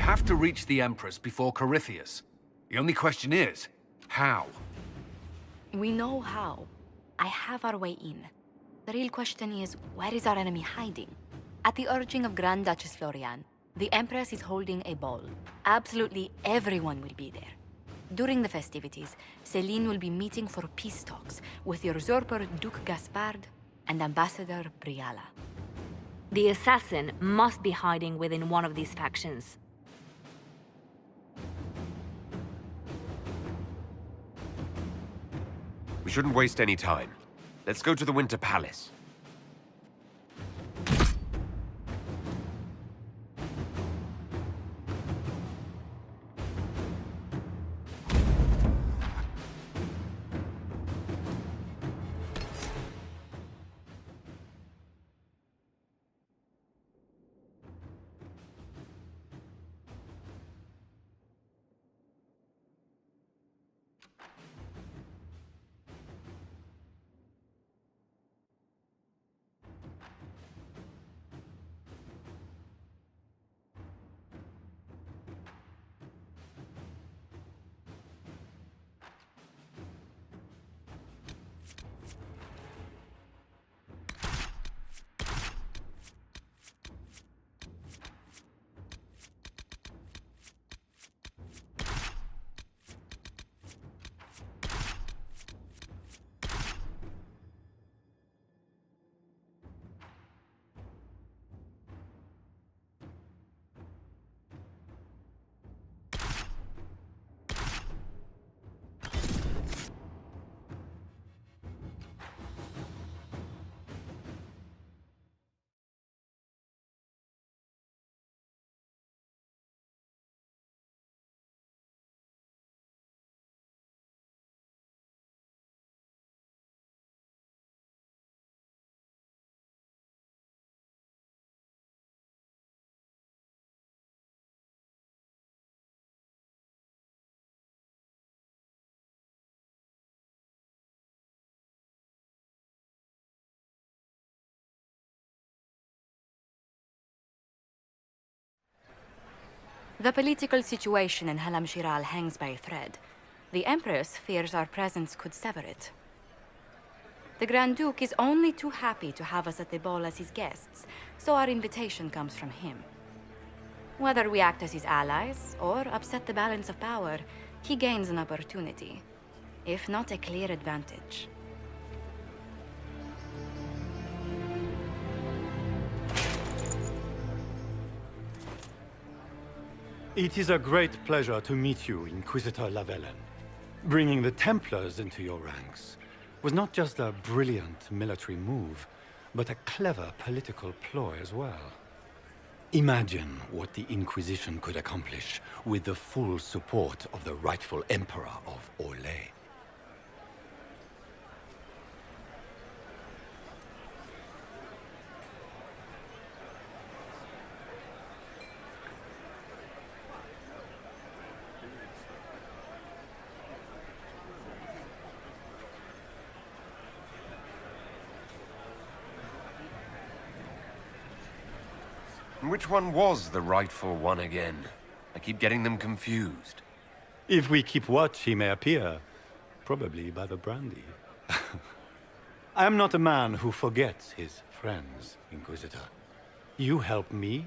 have to reach the Empress before Corythius. The only question is, how? We know how. I have our way in. The real question is, where is our enemy hiding? At the urging of Grand Duchess Florian, the Empress is holding a ball. Absolutely everyone will be there. During the festivities, Celene will be meeting for peace talks with the usurper Duke Gaspard and Ambassador Briala. The assassin must be hiding within one of these factions. We shouldn't waste any time. Let's go to the Winter Palace. The political situation in Halamshiral hangs by a thread. The Empress fears our presence could sever it. The Grand Duke is only too happy to have us at the ball as his guests, so our invitation comes from him. Whether we act as his allies or upset the balance of power, he gains an opportunity, if not a clear advantage. It is a great pleasure to meet you, Inquisitor Lavellen. Bringing the Templars into your ranks was not just a brilliant military move, but a clever political ploy as well. Imagine what the Inquisition could accomplish with the full support of the rightful Emperor of Orlais. Which one was the rightful one again? I keep getting them confused. If we keep watch, he may appear. Probably by the brandy. I am not a man who forgets his friends, Inquisitor. You help me,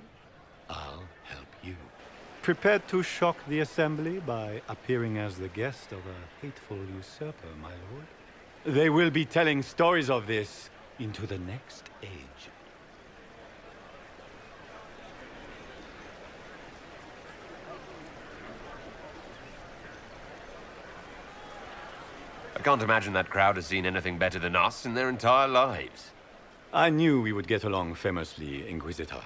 I'll help you. Prepared to shock the Assembly by appearing as the guest of a hateful usurper, my lord? They will be telling stories of this into the next age. I can't imagine that crowd has seen anything better than us in their entire lives. I knew we would get along famously, Inquisitor.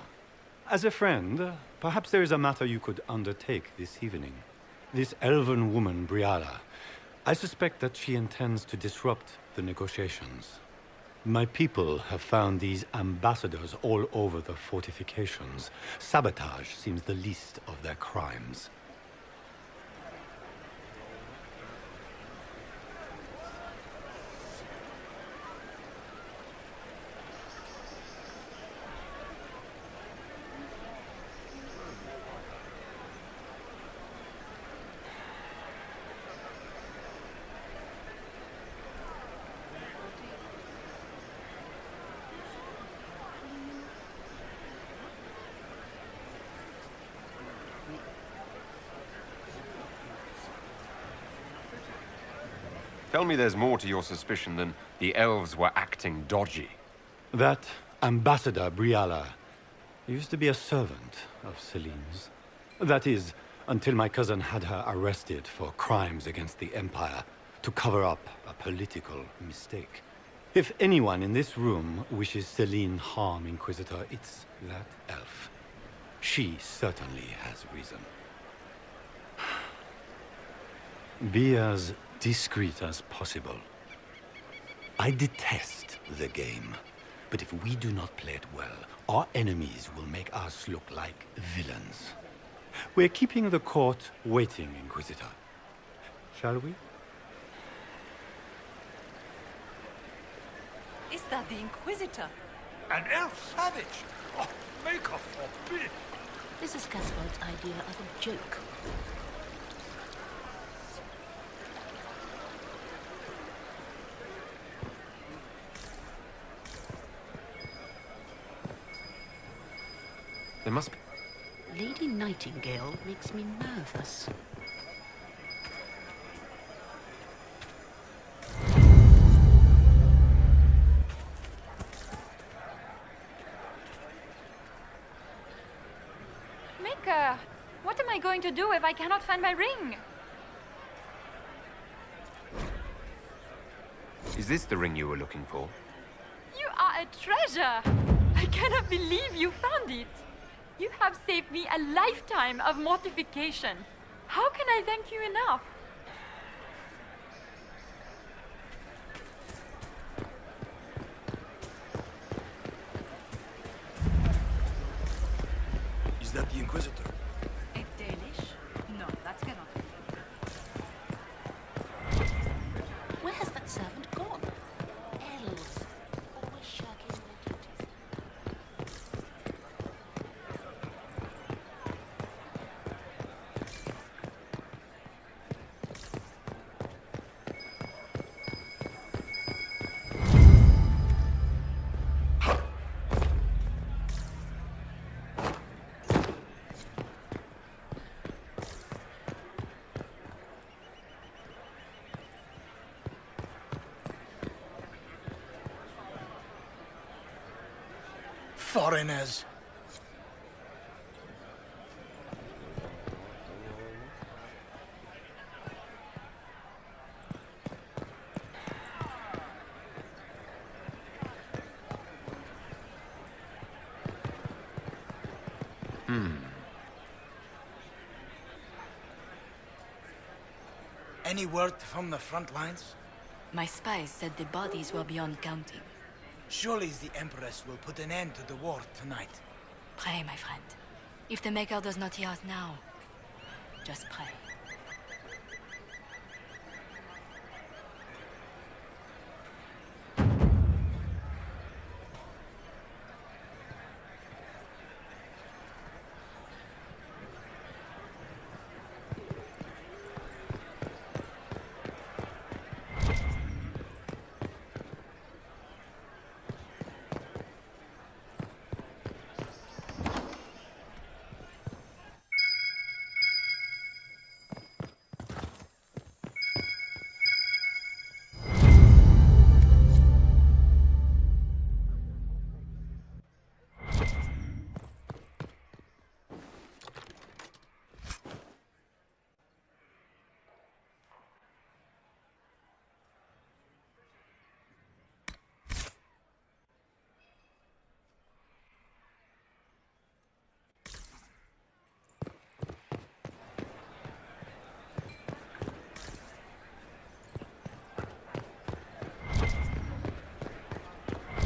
As a friend, perhaps there is a matter you could undertake this evening. This elven woman, Briala, I suspect that she intends to disrupt the negotiations. My people have found these ambassadors all over the fortifications. Sabotage seems the least of their crimes. Tell me there's more to your suspicion than the elves were acting dodgy. That Ambassador Briala used to be a servant of Celine's. That is, until my cousin had her arrested for crimes against the Empire to cover up a political mistake. If anyone in this room wishes Celine harm, Inquisitor, it's that elf. She certainly has reason. Be as discreet as possible. I detest the game, but if we do not play it well, our enemies will make us look like villains. We're keeping the court waiting, Inquisitor. Shall we? Is that the Inquisitor? An elf savage! Oh, make her forbid! This is Gaspard's idea of a joke. There must be... Lady Nightingale makes me nervous. Mika, what am I going to do if I cannot find my ring? Is this the ring you were looking for? You are a treasure! I cannot believe you found it! You have saved me a lifetime of mortification. How can I thank you enough? Is that the Inquisitor? A Danish? No, that cannot be. Where has that servant gone? Elves. Always shirking their duties. Foreigners. Any word from the front lines? My spies said the bodies were beyond counting. Surely the Empress will put an end to the war tonight. Pray, my friend. If the Maker does not hear us now, just pray.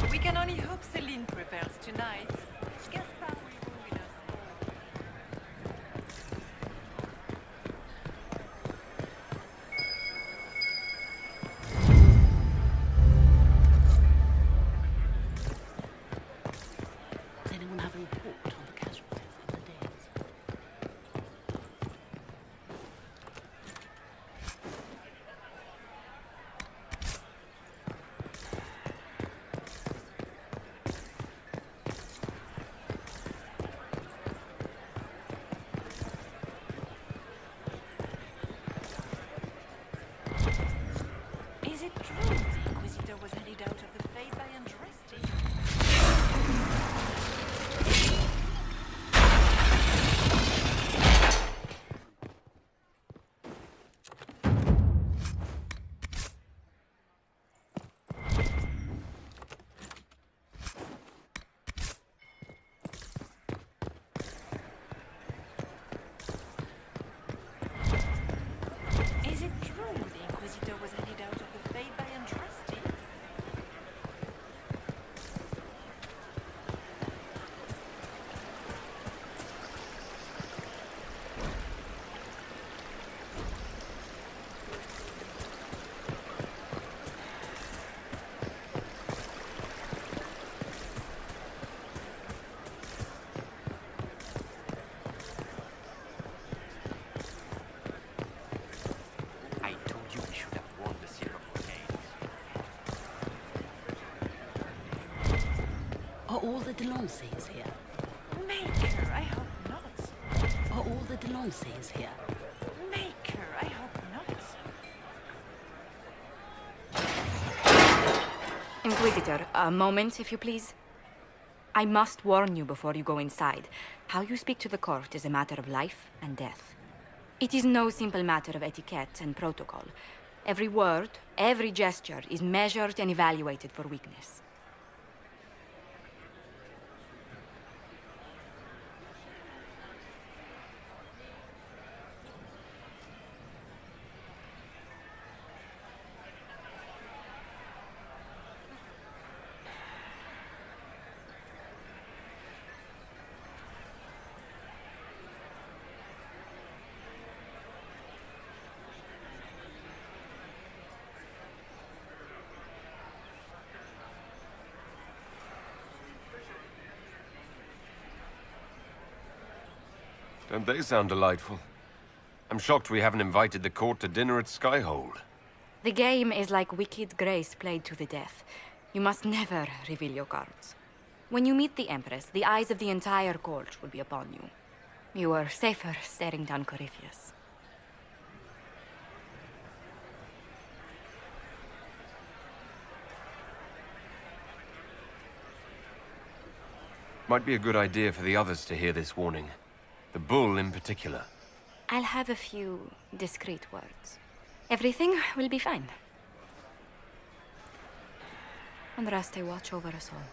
We can only hope Celine prevails tonight. Gaspard will ruin us all. Does anyone have a report on the casualties of the days? true the Inquisitor was handed out of the faith by Andresti? Is it true the Inquisitor was handed out of the faith by Andresti? I told you we should have worn the syrup grenades. Are all the Delancey's here? Maker, I hope not. Are all the Delancey's here? Maker, I hope not. Inquisitor, a moment, if you please. I must warn you before you go inside. How you speak to the court is a matter of life and death. It is no simple matter of etiquette and protocol. Every word, every gesture is measured and evaluated for weakness. Don't they sound delightful? I'm shocked we haven't invited the court to dinner at Skyhold. The game is like Wicked Grace played to the death. You must never reveal your cards. When you meet the Empress, the eyes of the entire court will be upon you. You are safer staring down Corypheus. Might be a good idea for the others to hear this warning. The bull in particular. I'll have a few discreet words. Everything will be fine. Andraste, watch over us all.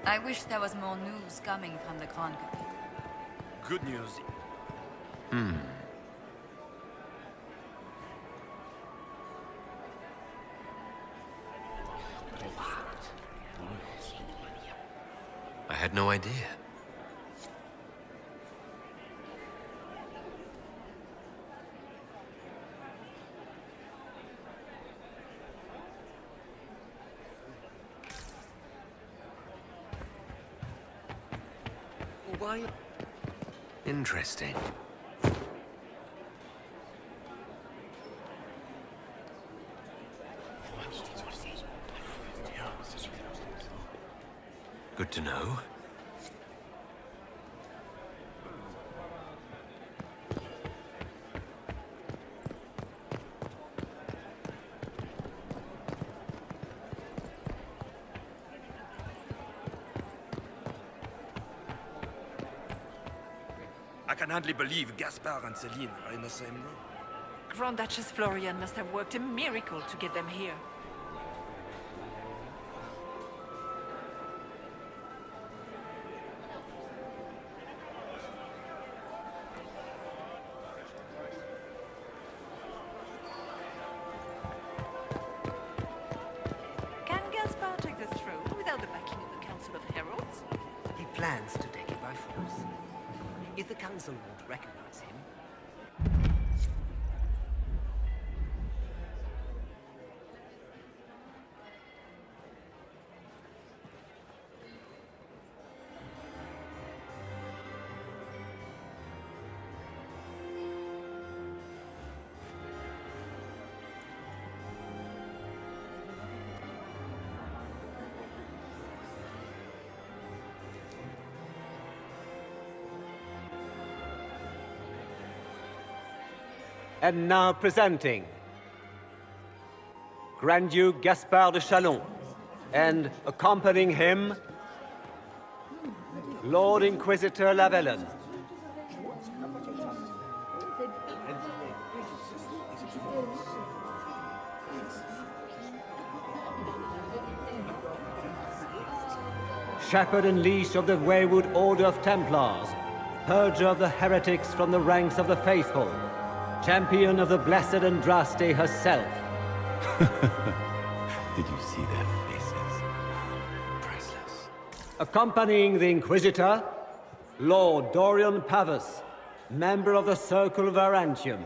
I wish there was more news coming from the Grand Capital. Good news. I had no idea. Why? Interesting. Good to know. I can hardly believe Gaspard and Celene are in the same room. Grand Duchess Florian must have worked a miracle to get them here. Can Gaspard take the throne without the backing of the Council of Heralds? He plans to take it by force. If the Council won't recognize him, And now presenting Grand-Duke Gaspard de Chalon, and accompanying him, Lord Inquisitor Lavellen. Shepherd and leash of the wayward Order of Templars, purger of the heretics from the ranks of the faithful, champion of the Blessed Andraste herself. Did you see their faces? Priceless. Accompanying the Inquisitor, Lord Dorian Pavus, member of the Circle of Arantium,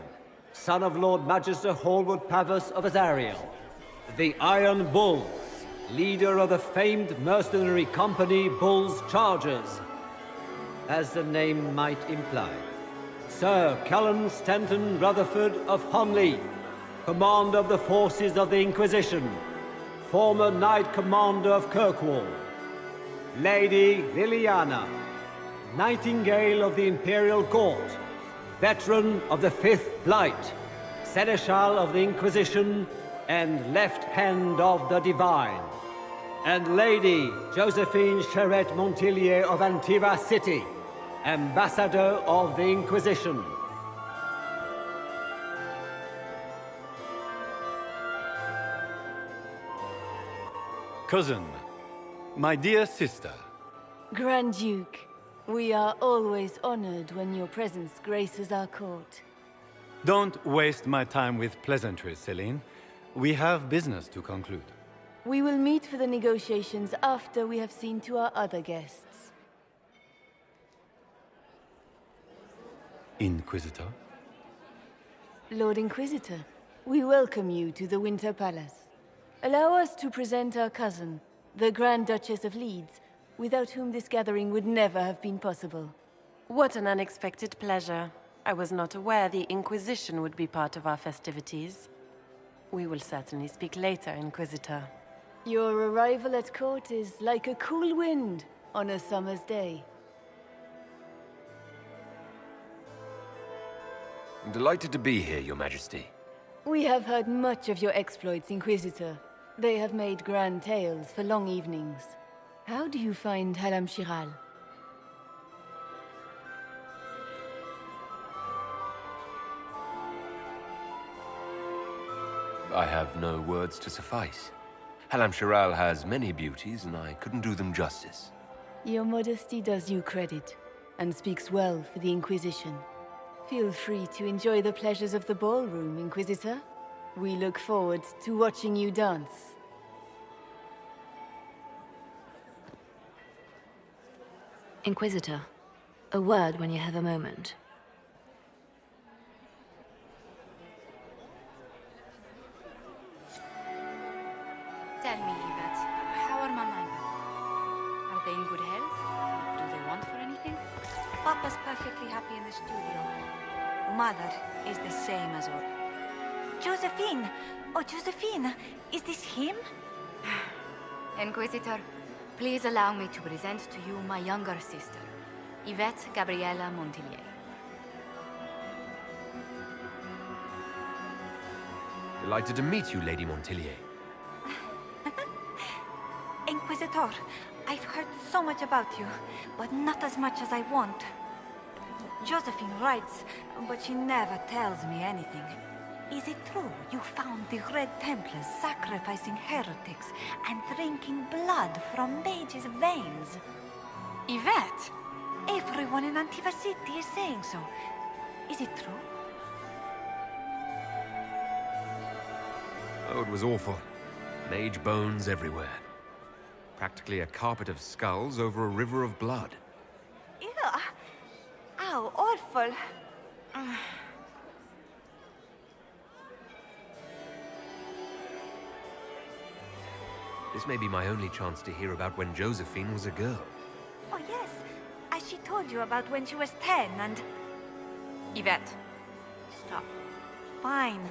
son of Lord Magister Hallward Pavus of Azariel, the Iron Bull, leader of the famed mercenary company Bull's Chargers, as the name might imply. Sir Cullen Stanton Rutherford of Honley, commander of the forces of the Inquisition, former Knight Commander of Kirkwall. Lady Liliana, Nightingale of the Imperial Court, veteran of the Fifth Blight, Seneschal of the Inquisition, and Left Hand of the Divine. And Lady Josephine Charette Montillier of Antiva City, Ambassador of the Inquisition. Cousin, my dear sister. Grand Duke, we are always honored when your presence graces our court. Don't waste my time with pleasantries, Celene. We have business to conclude. We will meet for the negotiations after we have seen to our other guests. Inquisitor? Lord Inquisitor, we welcome you to the Winter Palace. Allow us to present our cousin, the Grand Duchess of Leeds, without whom this gathering would never have been possible. What an unexpected pleasure. I was not aware the Inquisition would be part of our festivities. We will certainly speak later, Inquisitor. Your arrival at court is like a cool wind on a summer's day. I'm delighted to be here, Your Majesty. We have heard much of your exploits, Inquisitor. They have made grand tales for long evenings. How do you find Halamshiral? I have no words to suffice. Halamshiral has many beauties, and I couldn't do them justice. Your modesty does you credit, and speaks well for the Inquisition. Feel free to enjoy the pleasures of the ballroom, Inquisitor. We look forward to watching you dance. Inquisitor, a word when you have a moment. Tell me, Yvette, how are Mama and Papa? Are they in good health? Do they want for anything? Papa's perfectly happy in the studio. Mother is the same as all. Josephine! Oh, Josephine! Is this him? Inquisitor, please allow me to present to you my younger sister, Yvette Gabriella Montillier. Delighted to meet you, Lady Montillier. Inquisitor, I've heard so much about you, but not as much as I want. Josephine writes, but she never tells me anything. Is it true you found the Red Templars sacrificing heretics and drinking blood from mages' veins? Yvette! Everyone in Antiva City is saying so. Is it true? Oh, it was awful. Mage bones everywhere. Practically a carpet of skulls over a river of blood. Ew. Ow, awful. This may be my only chance to hear about when Josephine was a girl. Oh, yes. As she told you about when she was 10 and... Yvette, stop. Fine.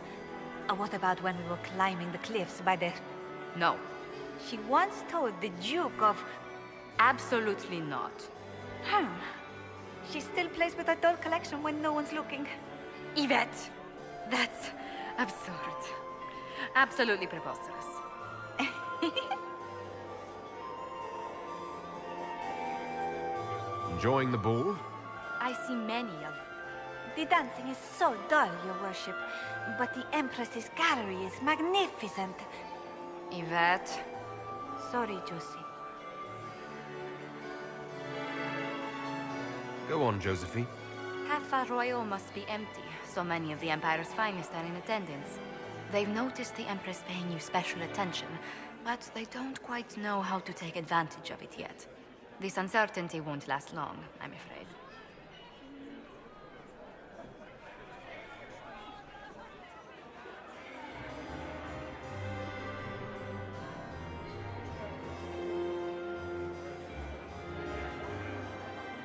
What about when we were climbing the cliffs by the... No. She once told the Duke of... Absolutely not. She still plays with her doll collection when no one's looking. Yvette, that's absurd. Absolutely preposterous. Enjoying the ball? I see many of... The dancing is so dull, your worship. But the Empress's gallery is magnificent. Yvette. Sorry, Josie. Go on, Josephine. Half Royal must be empty. So many of the Empire's finest are in attendance. They've noticed the Empress paying you special attention, but they don't quite know how to take advantage of it yet. This uncertainty won't last long, I'm afraid.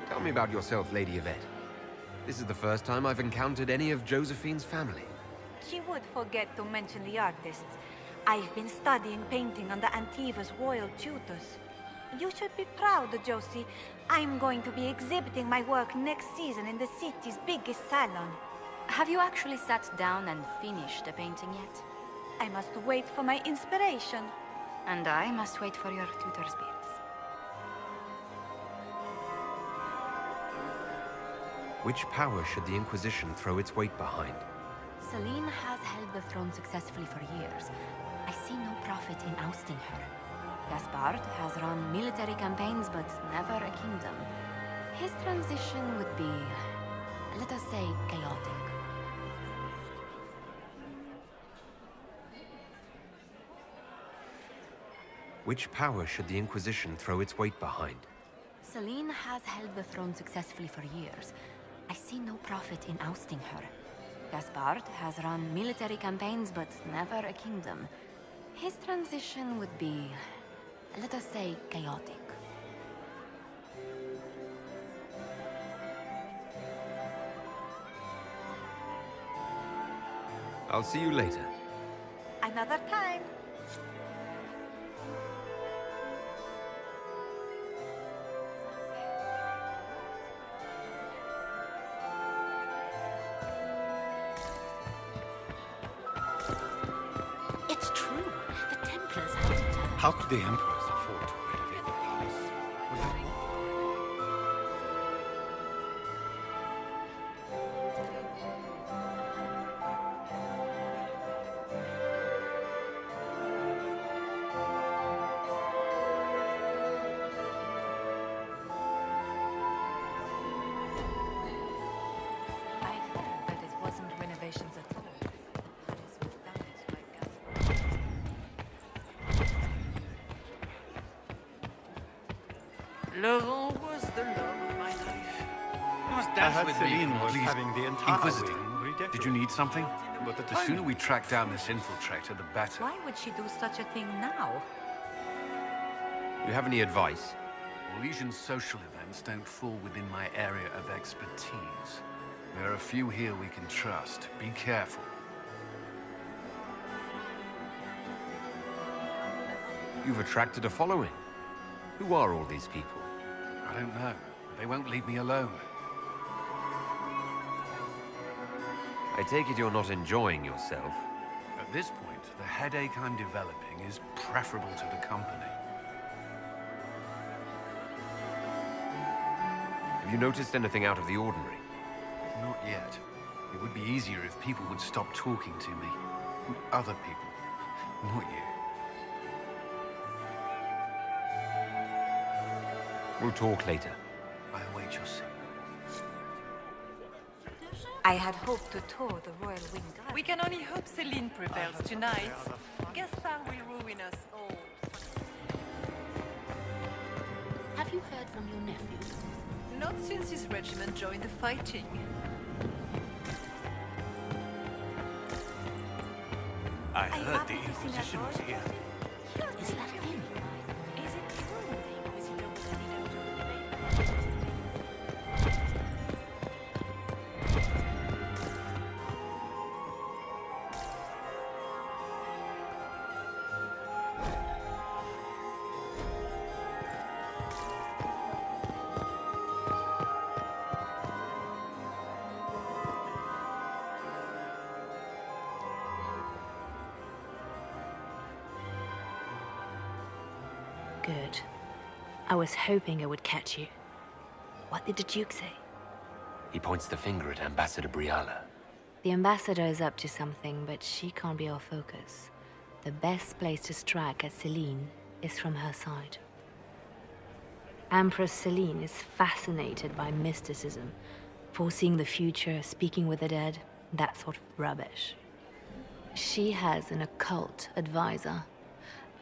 Tell me about yourself, Lady Yvette. This is the first time I've encountered any of Josephine's family. She would forget to mention the artists. I've been studying painting under Antiva's royal tutors. You should be proud, Josie. I'm going to be exhibiting my work next season in the city's biggest salon. Have you actually sat down and finished the painting yet? I must wait for my inspiration. And I must wait for your tutor's bills. Which power should the Inquisition throw its weight behind? Celene has held the throne successfully for years. I see no profit in ousting her. Gaspard has run military campaigns, but never a kingdom. His transition would be, let us say, chaotic. Which power should the Inquisition throw its weight behind? Celene has held the throne successfully for years. I see no profit in ousting her. Gaspard has run military campaigns, but never a kingdom. His transition would be, let us say, chaotic. I'll see you later. Another time. It's true. The Templars had to turn. How could the Emperors afford to renovate the palace without war? I heard that it wasn't renovations at all. The palace was damaged by gas. Laurent was the love of my life. You must I dance heard with me, Celene was please. having the entire Inquisitor, wing redecorated. did you need something? But at the The sooner we track down this infiltrator, the better. Why would she do such a thing now? You have any advice? Orlesian social events don't fall within my area of expertise. There are a few here we can trust. Be careful. You've attracted a following. Who are all these people? I don't know, but they won't leave me alone. I take it you're not enjoying yourself. At this point, the headache I'm developing is preferable to the company. Have you noticed anything out of the ordinary? yet. It would be easier if people would stop talking to me. Other people, not you. We'll talk later. I await your signal. I had hoped to tour the Royal Wing Guard. We can only hope Celene prevails tonight. Gaspard will ruin us all. Have you heard from your nephew? Not since his regiment joined the fighting. I heard the Inquisition was here. Is that him? Is it true the Inquisitor was leader of the debate? Good. I was hoping I would catch you. What did the Duke say? He points the finger at Ambassador Briala. The ambassador is up to something, but she can't be our focus. The best place to strike at Celene is from her side. Empress Celene is fascinated by mysticism, foreseeing the future, speaking with the dead, that sort of rubbish. She has an occult advisor,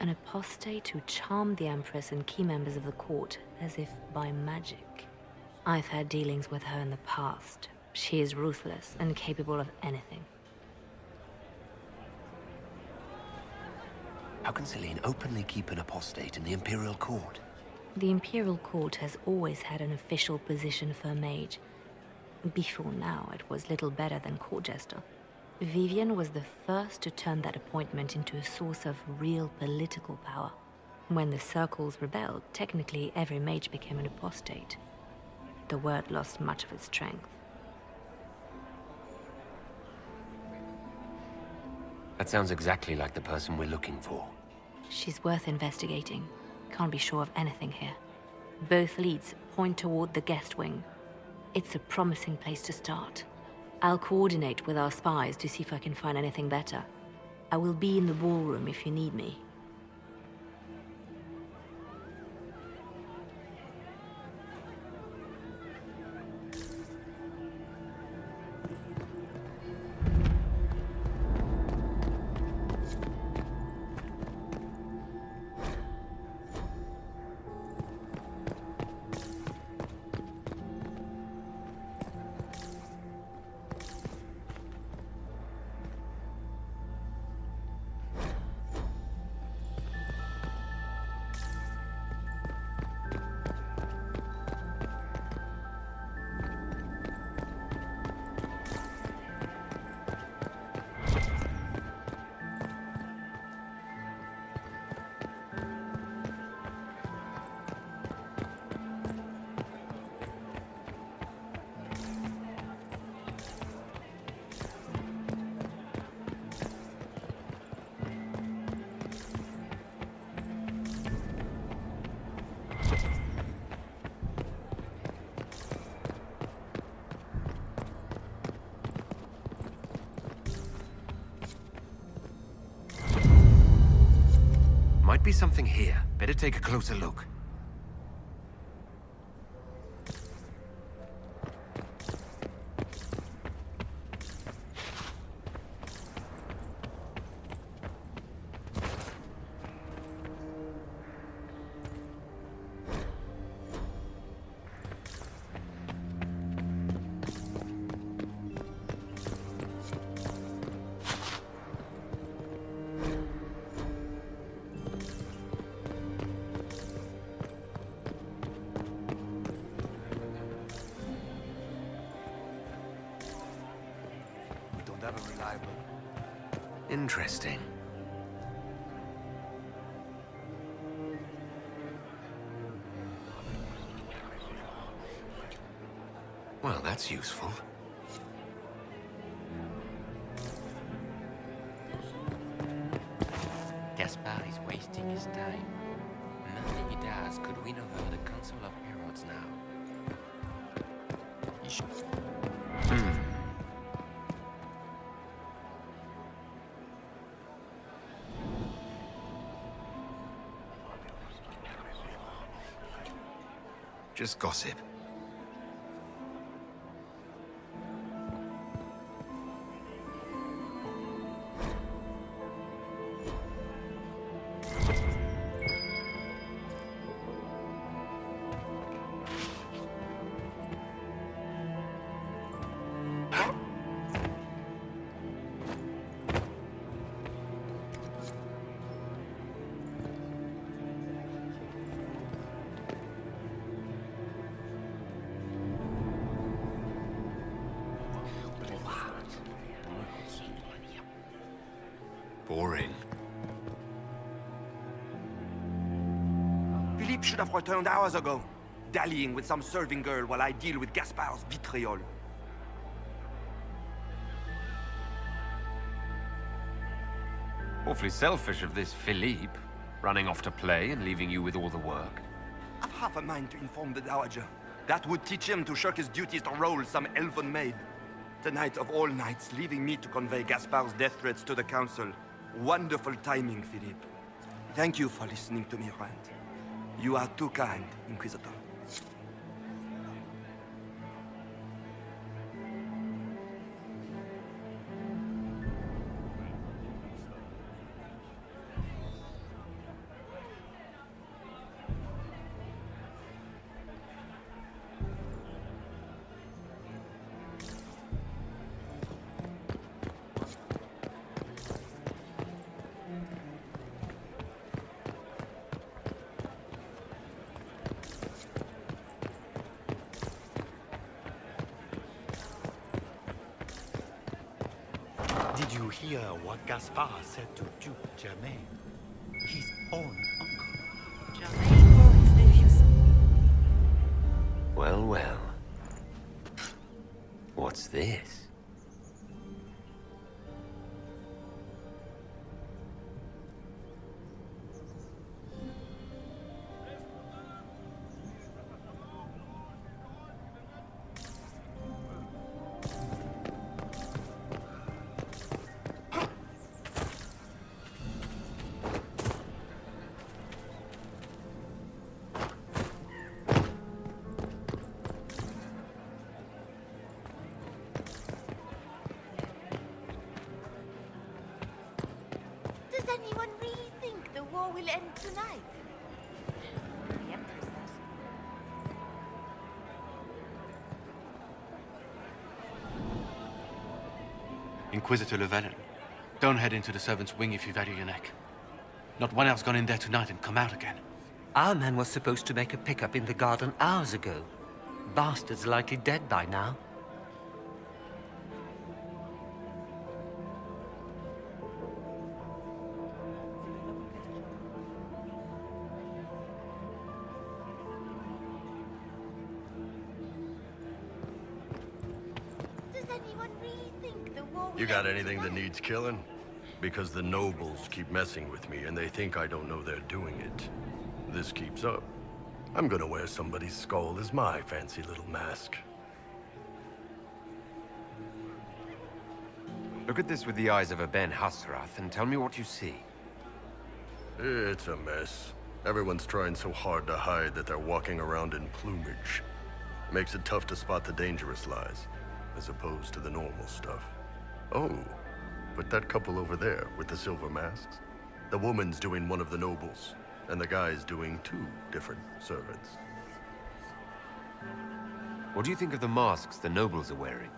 an apostate who charmed the Empress and key members of the court as if by magic. I've had dealings with her in the past. She is ruthless and capable of anything. How can Celene openly keep an apostate in the Imperial Court? The Imperial Court has always had an official position for a mage. Before now, it was little better than court jester. Vivian was the first to turn that appointment into a source of real political power. When the circles rebelled, technically every mage became an apostate. The word lost much of its strength. That sounds exactly like the person we're looking for. She's worth investigating. Can't be sure of anything here. Both leads point toward the guest wing. It's a promising place to start. I'll coordinate with our spies to see if I can find anything better. I will be in the ballroom if you need me. Might be something here. Better take a closer look. Interesting. Well, that's useful. Gaspard is wasting his time. Nothing he does could win over the Council of Heralds now. Just gossip. Boring. Philippe should have returned hours ago, dallying with some serving girl while I deal with Gaspard's vitriol. Awfully selfish of this Philippe, running off to play and leaving you with all the work. I've half a mind to inform the Dowager. That would teach him to shirk his duties to roll some elven maid. Tonight of all nights, leaving me to convey Gaspard's death threats to the Council. Wonderful timing, Philippe. Thank you for listening to me rant. You are too kind, Inquisitor. Did you hear what Gaspard said to Duke Germain? His own uncle. Germain or his nephews? Well, well. What's this? Does anyone really think the war will end tonight? The Empress does. Inquisitor Llewellyn, don't head into the servants' wing if you value your neck. Not one else gone in there tonight and come out again. Our man was supposed to make a pickup in the garden hours ago. Bastard's likely dead by now. Does anyone really think the war will You got end anything that tonight? needs killing? Because the nobles keep messing with me and they think I don't know they're doing it. This keeps up. I'm gonna wear somebody's skull as my fancy little mask. Look at this with the eyes of a Ben Hasrath and tell me what you see. It's a mess. Everyone's trying so hard to hide that they're walking around in plumage. Makes it tough to spot the dangerous lies, as opposed to the normal stuff. Oh, but that couple over there with the silver masks? The woman's doing one of the nobles, and the guy's doing two different servants. What do you think of the masks the nobles are wearing?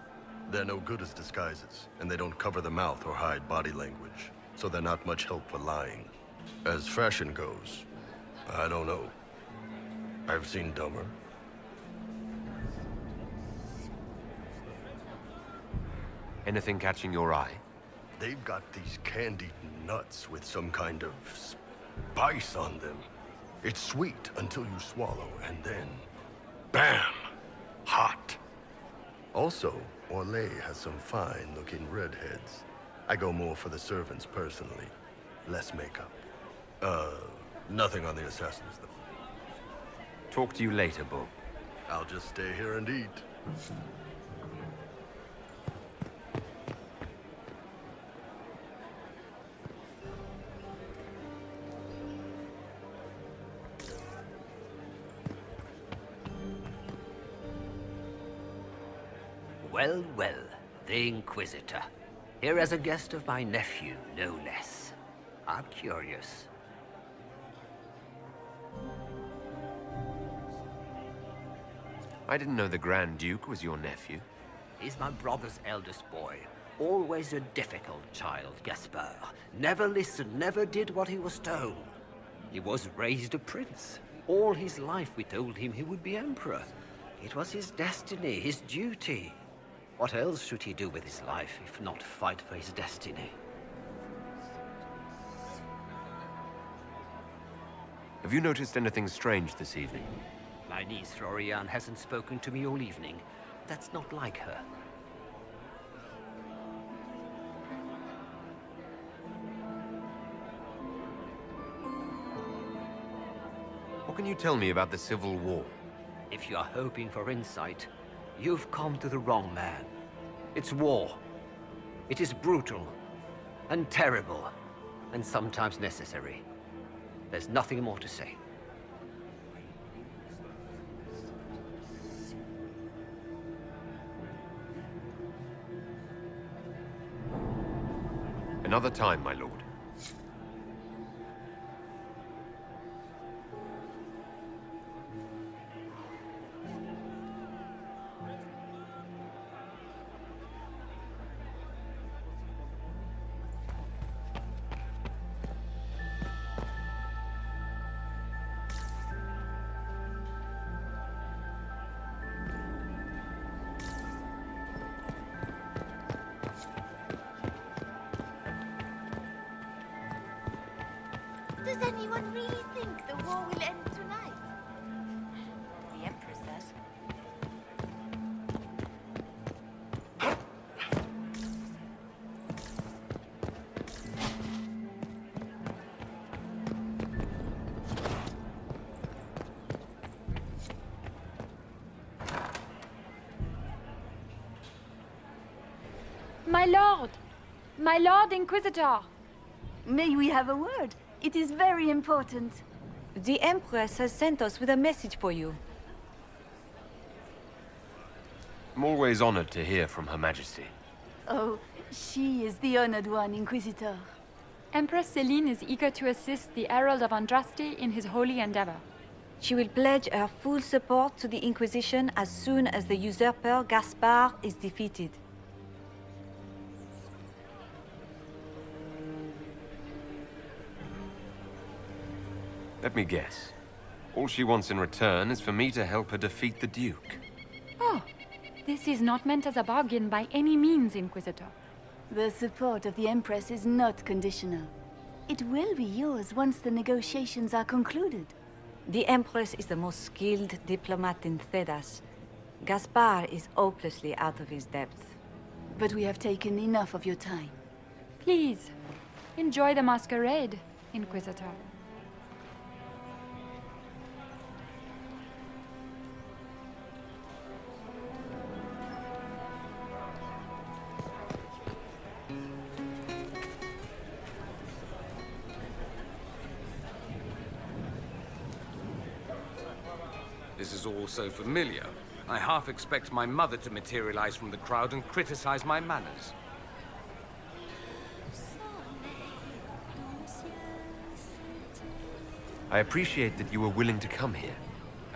They're no good as disguises, and they don't cover the mouth or hide body language, so they're not much help for lying. As fashion goes, I don't know. I've seen dumber. Anything catching your eye? They've got these candied nuts with some kind of spice on them. It's sweet until you swallow, and then... BAM! Hot! Also, Orlais has some fine-looking redheads. I go more for the servants personally. Less makeup. Nothing on the assassins, though. Talk to you later, Bull. I'll just stay here and eat. Well, well, the Inquisitor. Here as a guest of my nephew, no less. I'm curious. I didn't know the Grand Duke was your nephew. He's my brother's eldest boy. Always a difficult child, Gaspard. Never listened, never did what he was told. He was raised a prince. All his life we told him he would be emperor. It was his destiny, his duty. What else should he do with his life, if not fight for his destiny? Have you noticed anything strange this evening? My niece Florian hasn't spoken to me all evening. That's not like her. What can you tell me about the Civil War? If you are hoping for insight, you've come to the wrong man. It's war. It is brutal, and terrible, and sometimes necessary. There's nothing more to say. Another time, my lord. Does anyone really think the war will end tonight? The Empress does. My Lord Inquisitor! May we have a word? It is very important. The Empress has sent us with a message for you. I'm always honored to hear from Her Majesty. Oh, she is the honored one, Inquisitor. Empress Celene is eager to assist the Herald of Andraste in his holy endeavor. She will pledge her full support to the Inquisition as soon as the usurper Gaspard is defeated. Let me guess. All she wants in return is for me to help her defeat the Duke. Oh, this is not meant as a bargain by any means, Inquisitor. The support of the Empress is not conditional. It will be yours once the negotiations are concluded. The Empress is the most skilled diplomat in Thedas. Gaspard is hopelessly out of his depth. But we have taken enough of your time. Please, enjoy the masquerade, Inquisitor. This is all so familiar. I half expect my mother to materialize from the crowd and criticize my manners. I appreciate that you were willing to come here.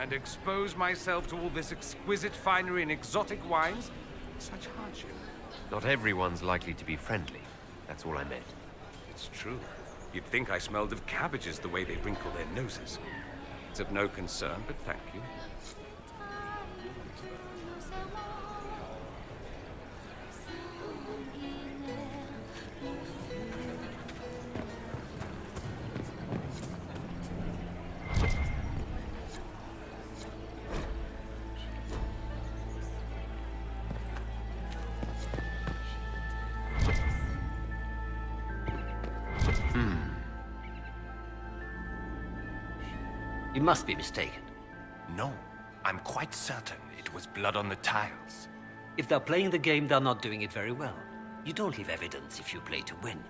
And expose myself to all this exquisite finery and exotic wines? Such hardship. Not everyone's likely to be friendly. That's all I meant. It's true. You'd think I smelled of cabbages the way they wrinkle their noses. It's of no concern, but thank you. You must be mistaken. No, I'm quite certain it was blood on the tiles. If they're playing the game, they're not doing it very well. You don't leave evidence if you play to win.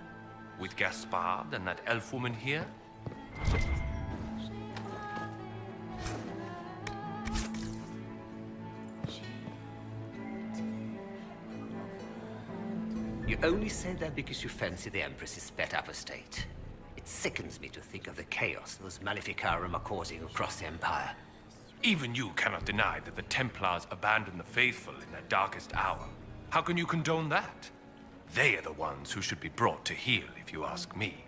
With Gaspard and that elf woman here? You only say that because you fancy the Empress's pet apostate. It sickens me to think of the chaos those Maleficarum are causing across the Empire. Even you cannot deny that the Templars abandoned the faithful in their darkest hour. How can you condone that? They are the ones who should be brought to heel, if you ask me.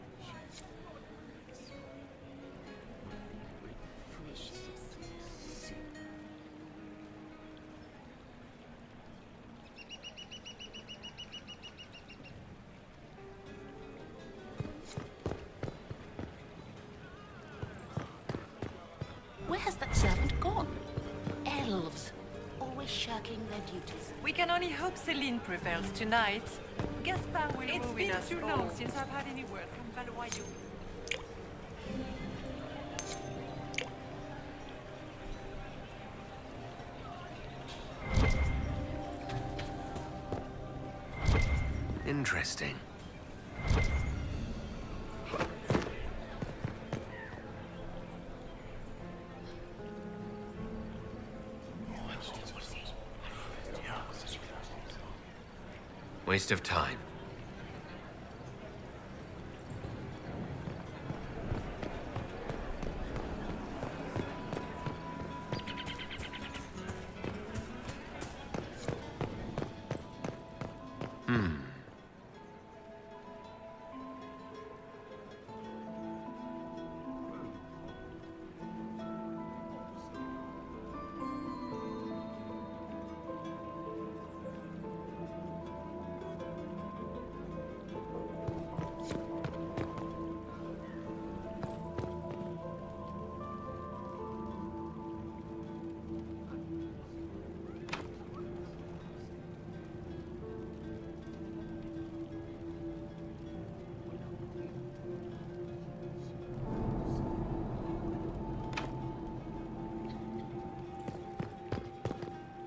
Where has that servant gone? Elves, always shirking their duties. We can only hope Celine prevails tonight. Gaspard will ruin us all. It's been too long since I've had any word from Valois. Interesting. Waste of time.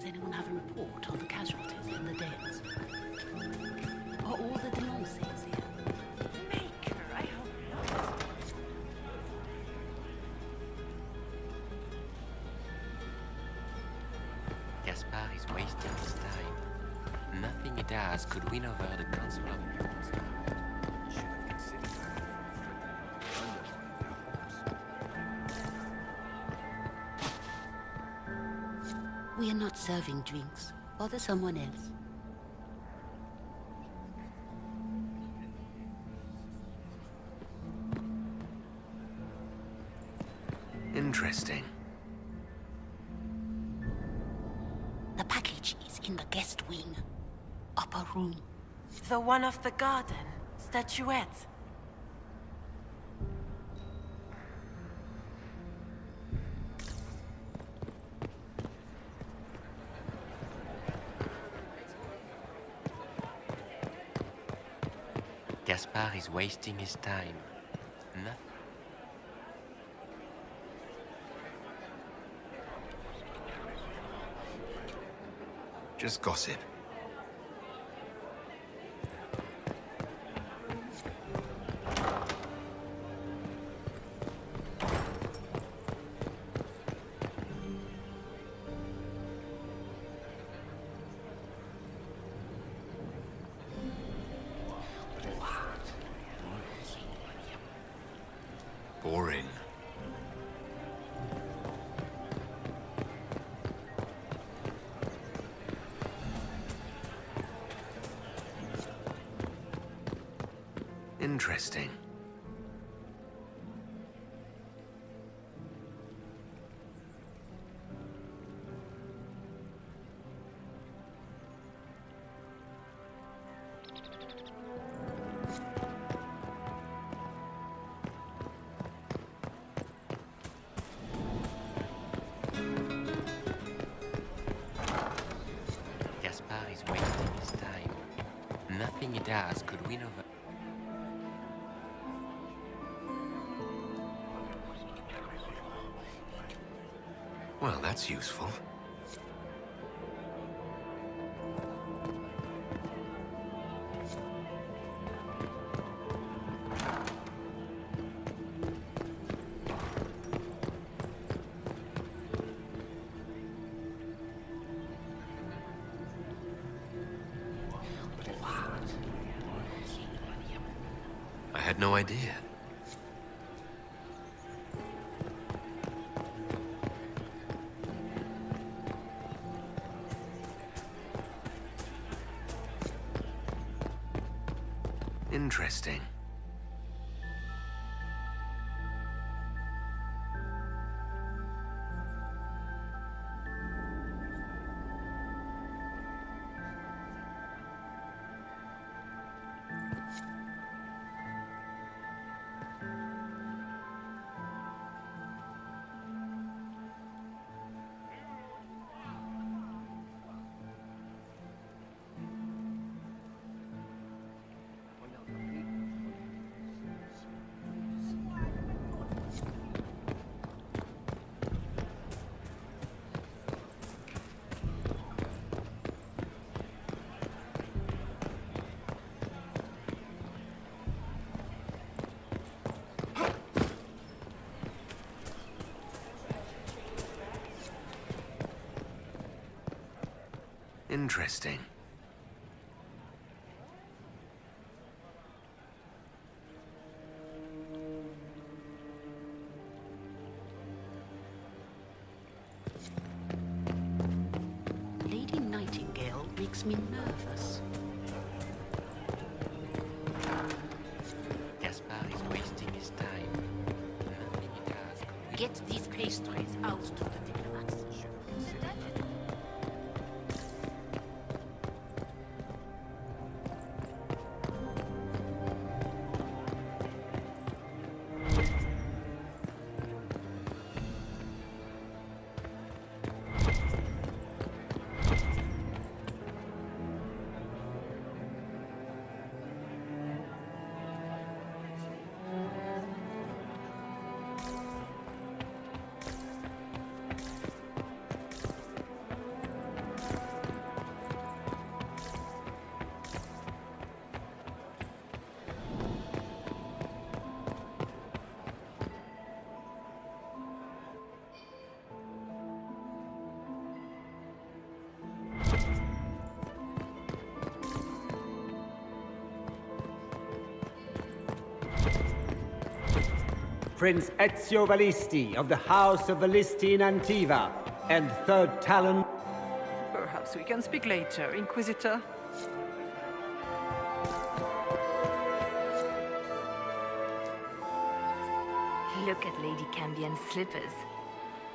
Does anyone have a report on the casualties and the deaths? Are all the Delancey's here? Maker, I hope not. Gaspard is wasting his time. Nothing he does could win over the Council of Lords. Should have considered We are not serving drinks. Bother someone else. Interesting. The package is in the guest wing. Upper room. The one off the garden. Statuette. Gaspard is wasting his time. Nothing. Just gossip. Boring. Interesting. Gaspard is wasting his time. Nothing he does could win over. Well, that's useful. had no idea. Interesting. Interesting. Lady Nightingale makes me nervous. Gaspard is wasting his time. Nothing he does. Get these pastries out to the diplomats. Prince Ezio Valisti of the House of Valisti in Antiva, and Third Talon. Perhaps we can speak later, Inquisitor. Look at Lady Cambian's slippers,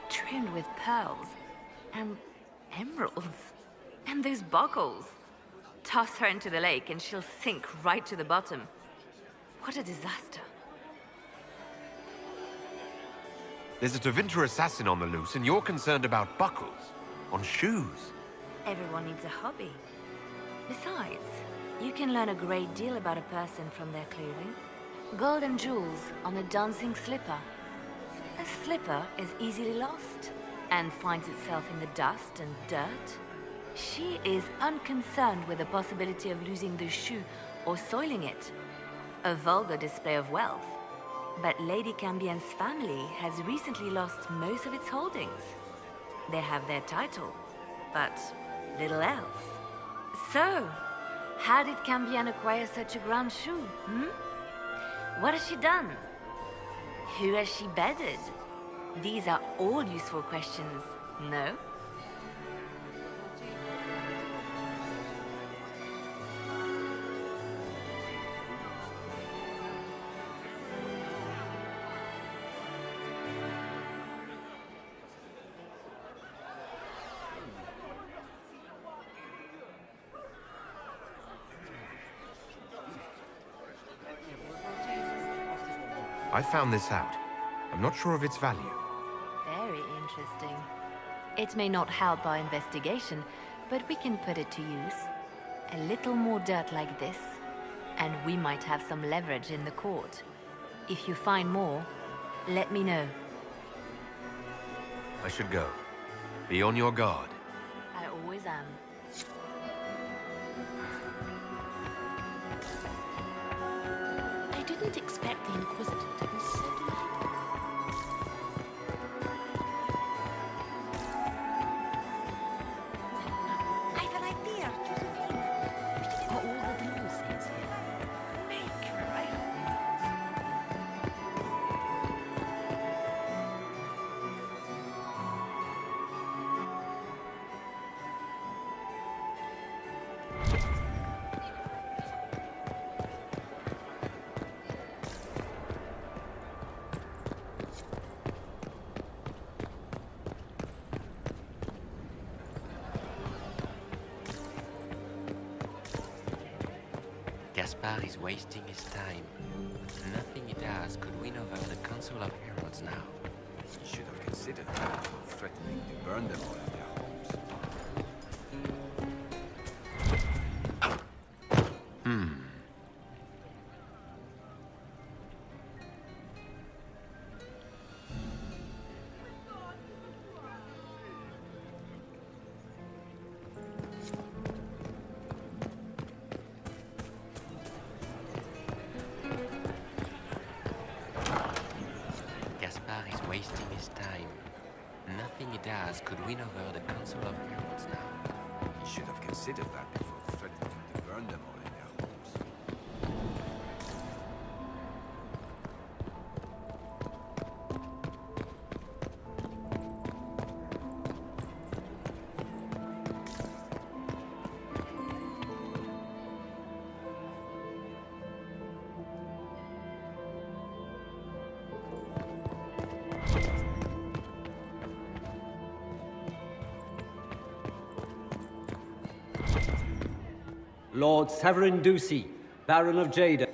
trimmed with pearls and emeralds. And those buckles. Toss her into the lake and she'll sink right to the bottom. What a disaster. There's a Tevinter assassin on the loose, and you're concerned about buckles on shoes. Everyone needs a hobby. Besides, you can learn a great deal about a person from their clothing. Gold and jewels on a dancing slipper. A slipper is easily lost and finds itself in the dust and dirt. She is unconcerned with the possibility of losing the shoe or soiling it. A vulgar display of wealth. But Lady Cambian's family has recently lost most of its holdings. They have their title, but little else. So, how did Cambian acquire such a grand shoe, What has she done? Who has she bedded? These are all useful questions, no? I found this out. I'm not sure of its value. Very interesting. It may not help our investigation, but we can put it to use. A little more dirt like this, and we might have some leverage in the court. If you find more, let me know. I should go. Be on your guard. I always am. I didn't expect the Inquisitor to be so delightful. I have an idea, Josephine. Are all the Delosies here? Make right. Gaspard is wasting his time. Nothing he does could win over the Council of Heralds now. You should have considered that before threatening to burn them all in their homes. Gaspard is wasting his time. Nothing he does could win over the Council of Heralds now. You should have considered that before threatening to burn them all in their homes. Lord Severin Ducey, Baron of Jada.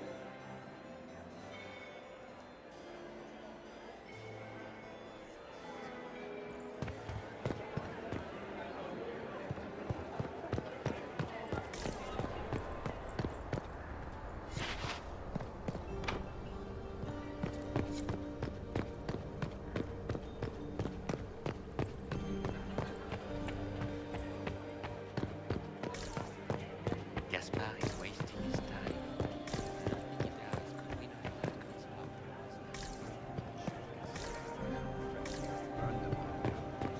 Gaspard is wasting his time. Nothing he does could win over the Council of Heralds. Burn them all in their homes.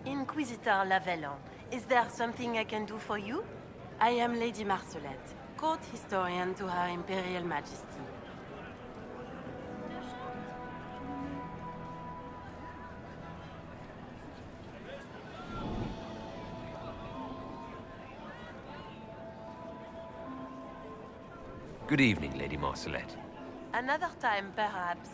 Inquisitor Lavellon, is there something I can do for you? I am Lady Marcelette, court historian to Her Imperial Majesty. Good evening, Lady Marcelette. Another time, perhaps.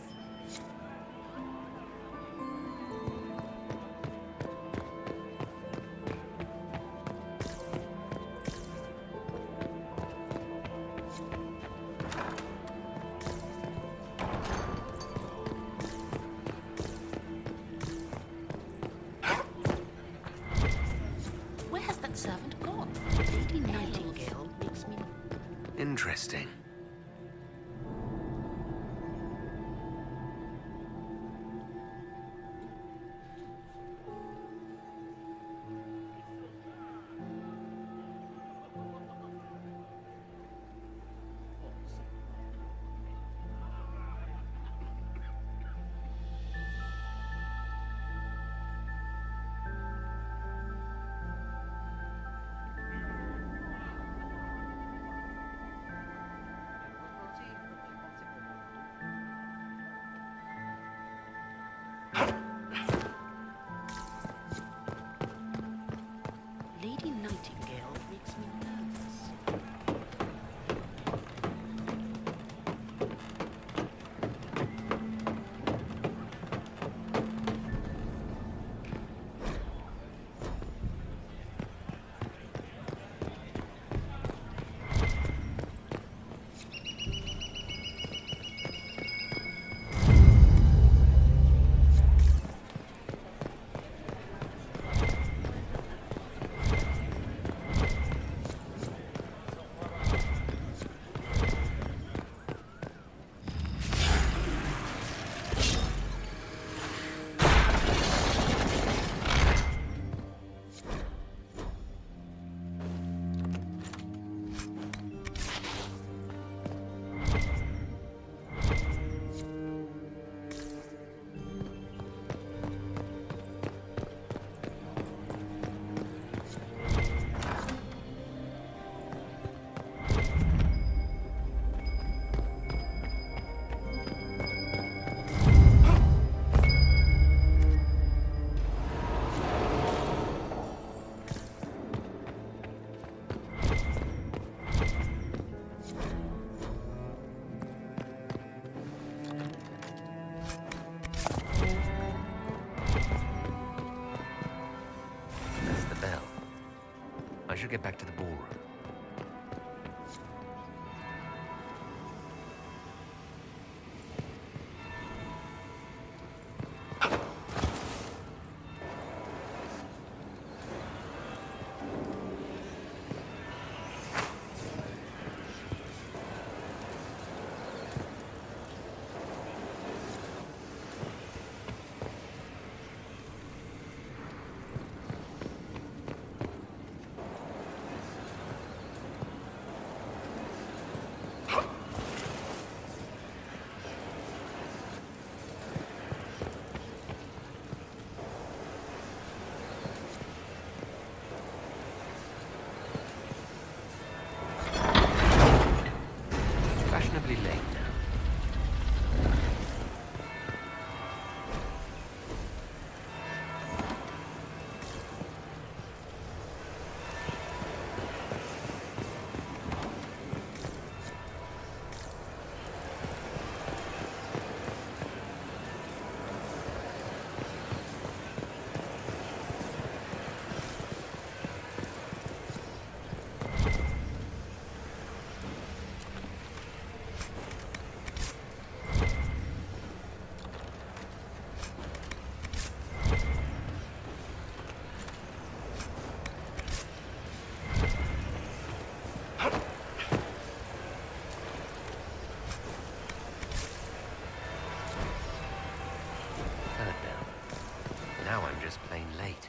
Where has that servant gone? Lady Nightingale makes me... Interesting. get back to the ballroom. Fashionably late now. Now I'm just plain late.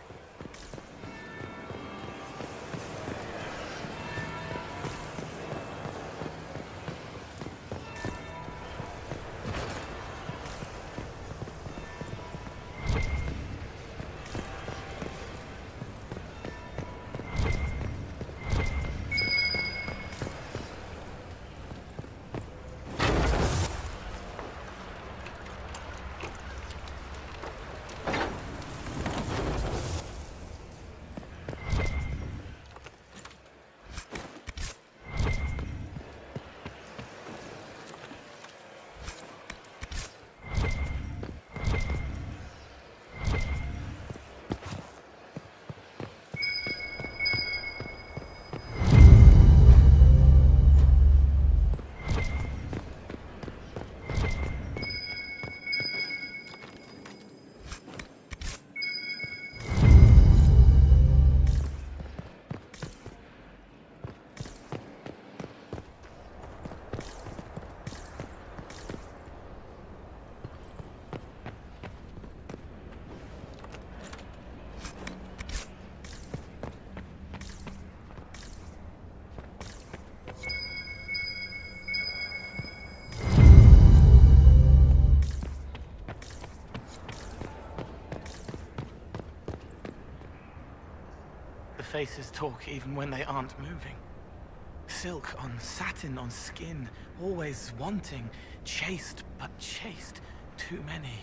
Faces talk even when they aren't moving. Silk on satin on skin, always wanting, chaste but chaste, too many.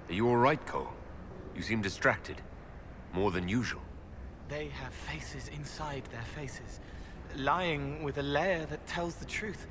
Are you all right, Cole? You seem distracted. More than usual. They have faces inside their faces, lying with a layer that tells the truth,